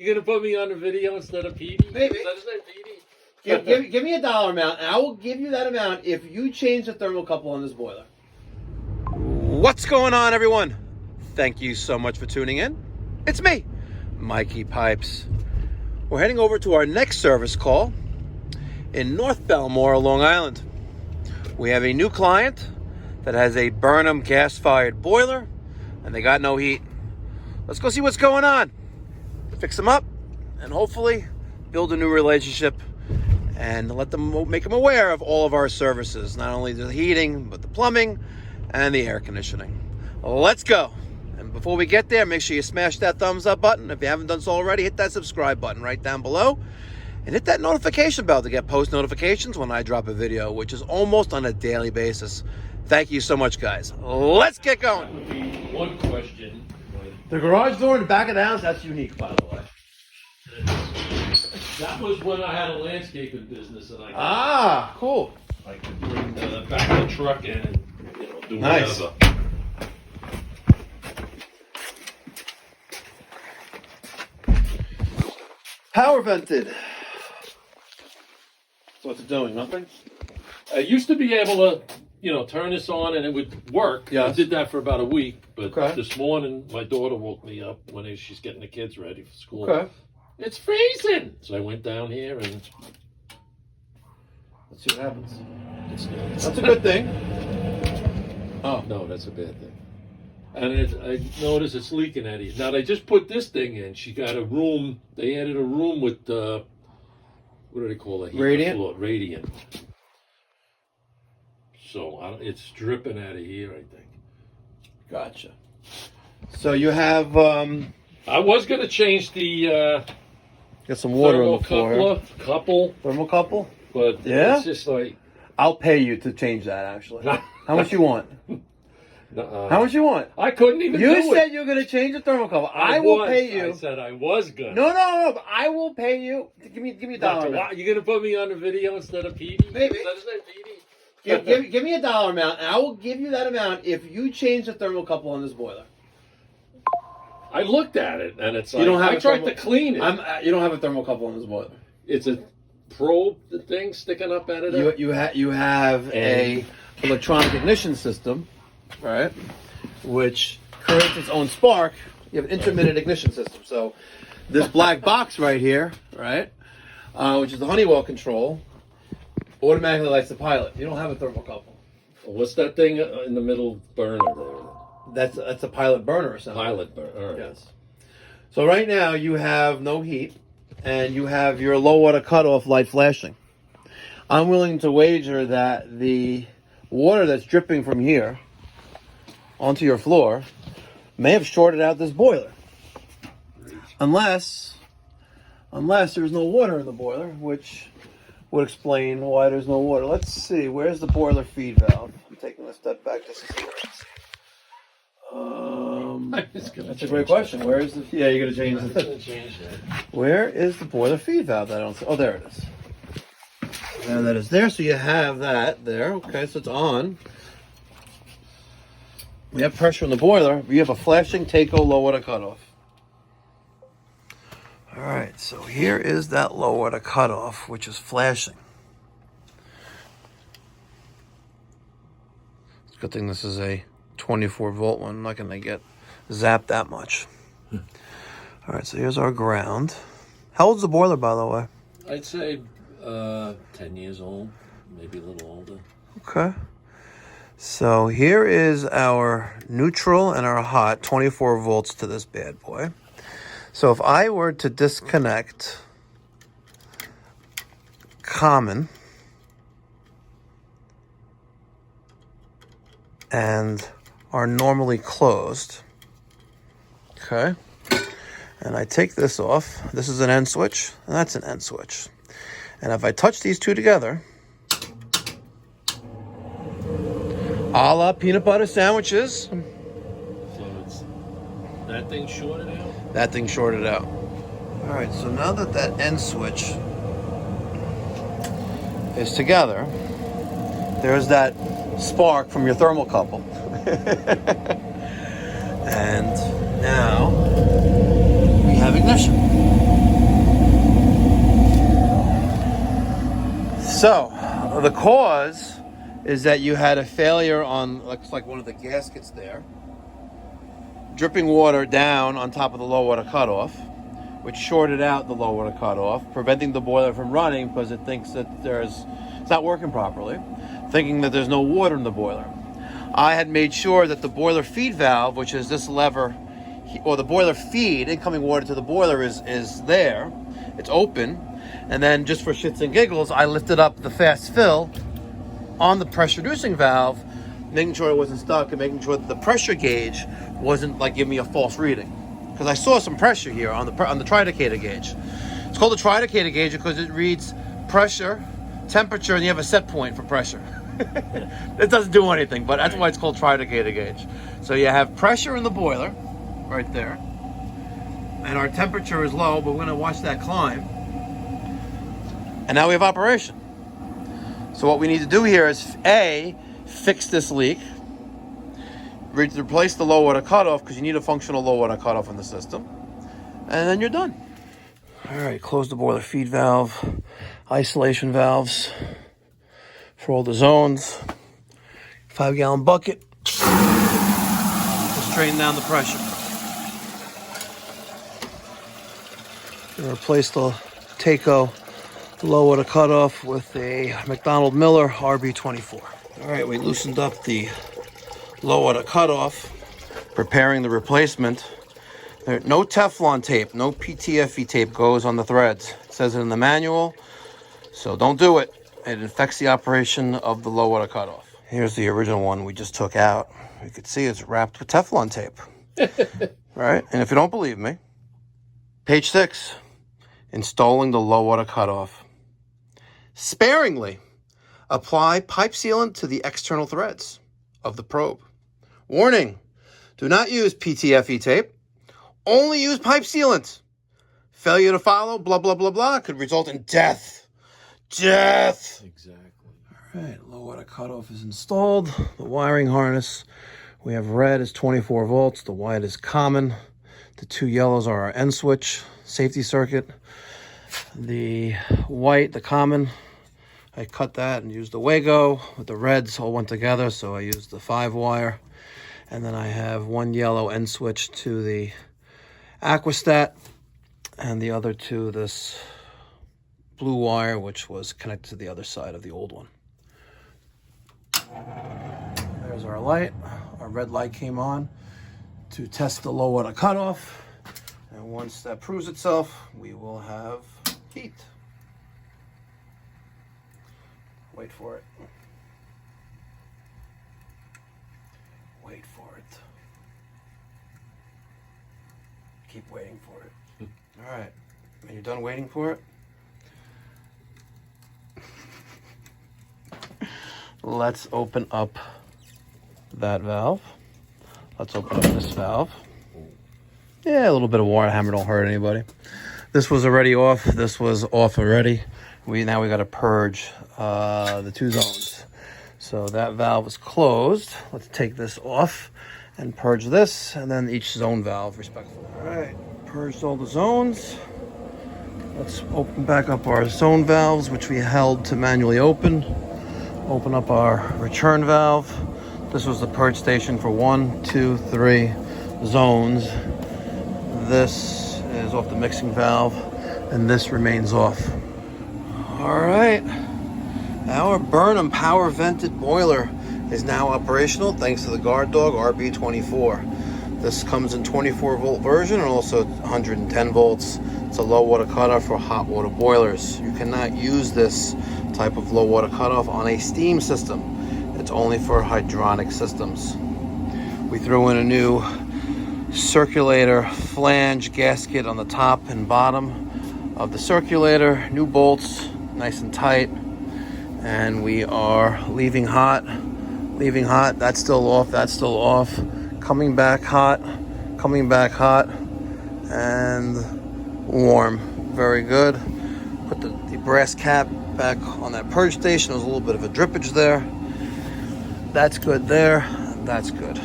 You gonna put me on the video instead of Petey? Maybe. Instead of Petey? Give me a dollar amount, and I will give you that amount if you change the thermocouple on this boiler. What's going on, everyone? Thank you so much for tuning in. It's me, Mikey Pipes. We're heading over to our next service call in North Belmore, Long Island. We have a new client that has a Burnham gas-fired boiler, and they got no heat. Let's go see what's going on. Fix them up, and hopefully build a new relationship and let them make them aware of all of our services, not only the heating, but the plumbing and the air conditioning. Let's go. And before we get there, make sure you smash that thumbs up button. If you haven't done so already, hit that subscribe button right down below. And hit that notification bell to get post notifications when I drop a video, which is almost on a daily basis. Thank you so much, guys. Let's get going. That would be one question. The garage door in the back of the house, that's unique, by the way. That was when I had a landscaping business, and Ah, cool. I could bring the back of the truck in and do Nice. whatever. Power vented. So what's it doing? Nothing? I used to be able to, turn this on and it would work. Yes. I did that for about a week, but Okay. this morning my daughter woke me up when she's getting the kids ready for school. Okay. It's freezing. So I went down here and Let's see what happens. it's That's a good thing. Oh. No, that's a bad thing. And I noticed it's leaking at you. Now they just put this thing in. She got a room. They added a room with what do they call it? Radiant? Radiant. So it's dripping out of here, I think. Gotcha. So you have I was gonna change the got some water on the floor. thermocouple, but Yeah? it's just like I'll pay you to change that, actually. How much you want? How much you want? I couldn't even do You it. said you were going to change the thermocouple. I will pay you. I said I was gonna. No, but I will pay you. Give me a dollar amount. You gonna put me on the video instead of Petey? Maybe. Instead of Petey? Give me a dollar amount, and I will give you that amount if you change the thermocouple on this boiler. I looked at it, and it's like, You don't have I a tried to clean it. You don't have a thermocouple on this boiler. It's a probe thing sticking up out of it. You have a electronic ignition system, right? Which creates its own spark. You have an intermittent ignition system. So this black box right here, right, which is the Honeywell control, automatically lights the pilot. You don't have a thermocouple. What's that thing in the middle burner there? That's a pilot burner or something. Pilot burner. All right. Yes. So right now you have no heat, and you have your low water cutoff light flashing. I'm willing to wager that the water that's dripping from here onto your floor may have shorted out this boiler. Unless there's no water in the boiler, which would explain why there's no water. Let's see, where's the boiler feed valve? I'm taking a step back just to see where it's. That's a great question. Where is the? Yeah, you're gonna change it. Where is the boiler feed valve? I don't see. Oh, there it is. And that is there. So you have that there. Okay, so it's on. We have pressure in the boiler. We have a flashing Decal low water cutoff. All right, so here is that low water cutoff, which is flashing. It's a good thing this is a 24 volt one. I'm not going to get zapped that much. All right, so here's our ground. How old's the boiler, by the way? I'd say 10 years old, maybe a little older. Okay. So here is our neutral and our hot, 24 volts to this bad boy. So if I were to disconnect common and are normally closed, okay, and I take this off, this is an end switch, and that's an end switch. And if I touch these two together, a la peanut butter sandwiches. So it's that thing shorted out? That thing shorted out. All right, so now that that end switch is together, there's that spark from your thermocouple. And now we have ignition. So, the cause is that you had a failure on, looks like one of the gaskets there. Dripping water down on top of the low water cutoff, which shorted out the low water cutoff, preventing the boiler from running because it thinks that it's not working properly, thinking that there's no water in the boiler. I had made sure that the boiler feed valve, which is this lever, or the boiler feed, incoming water to the boiler is there. It's open. And then just for shits and giggles, I lifted up the fast fill on the pressure reducing valve, making sure it wasn't stuck and making sure that the pressure gauge wasn't like giving me a false reading. Because I saw some pressure here on the tridecator gauge. It's called the tridecator gauge because it reads pressure, temperature, and you have a set point for pressure. It doesn't do anything, but that's why it's called tridecator gauge. So you have pressure in the boiler, right there. And our temperature is low, but we're gonna watch that climb. And now we have operation. So what we need to do here is A, fix this leak, replace the low water cutoff because you need a functional low water cutoff in the system, and then you're done. All right, close the boiler feed valve, isolation valves for all the zones, 5-gallon bucket, just drain down the pressure. Replace the Taco low water cutoff with a McDonald Miller RB24. All right, we loosened up the low water cutoff, preparing the replacement. No Teflon tape, no PTFE tape goes on the threads. It says it in the manual, so don't do it. It affects the operation of the low water cutoff. Here's the original one we just took out. You can see it's wrapped with Teflon tape. Right? And if you don't believe me, page 6, installing the low water cutoff. Sparingly apply pipe sealant to the external threads of the probe. Warning, do not use PTFE tape. Only use pipe sealant. Failure to follow, blah, blah, blah, blah, could result in death. Death! Exactly. All right, low water cutoff is installed. The wiring harness, we have red is 24 volts. The white is common. The 2 yellows are our end switch, safety circuit. The white, the common, I cut that and used the Wago. With the reds all went together, so I used the 5-wire. And then I have 1 yellow end switch to the Aquastat, and the other to this blue wire, which was connected to the other side of the old one. There's our light. Our red light came on to test the low water cutoff. And once that proves itself, we will have heat. Wait for it. Wait for it. Keep waiting for it. All right. When you're done waiting for it, let's open up that valve. Let's open up this valve. Yeah, a little bit of water hammer don't hurt anybody. This was already off. This was off already. Now we got to purge the 2 zones. So that valve is closed. Let's take this off and purge this, and then each zone valve respectively. All right, purged all the zones. Let's open back up our zone valves, which we held to manually open. Open up our return valve. This was the purge station for 1, 2, 3 zones. This is off the mixing valve, and this remains off. All right, our Burnham power vented boiler is now operational thanks to the Guard Dog RB24. This comes in 24 volt version and also 110 volts. It's a low water cutoff for hot water boilers. You cannot use this type of low water cutoff on a steam system. It's only for hydronic systems. We threw in a new circulator flange gasket on the top and bottom of the circulator, new bolts, nice and tight, and we are leaving hot, that's still off, coming back hot, and warm. Very good. Put the brass cap back on that purge station. There's a little bit of a drippage there. That's good there. That's good.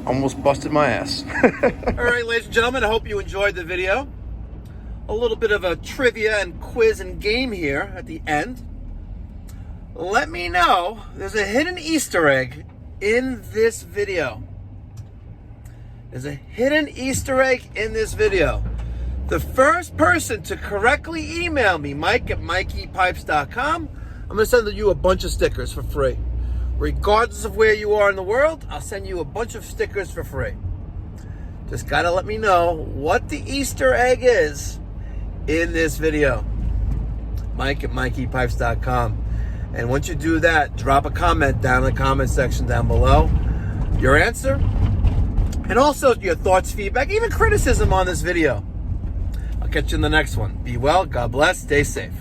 Almost busted my ass. All right, ladies and gentlemen, I hope you enjoyed the video. a little bit of a trivia and quiz and game here at the end. Let me know. There's a hidden Easter egg in this video. There's a hidden Easter egg in this video. The first person to correctly email me, Mike at mikeypipes.com, I'm going to send you a bunch of stickers for free. Regardless of where you are in the world, I'll send you a bunch of stickers for free. Just got to let me know what the Easter egg is in this video. Mike at mikeypipes.com. And once you do that, drop a comment down in the comment section down below. Your answer. And also your thoughts, feedback, even criticism on this video. I'll catch you in the next one. Be well, God bless, stay safe.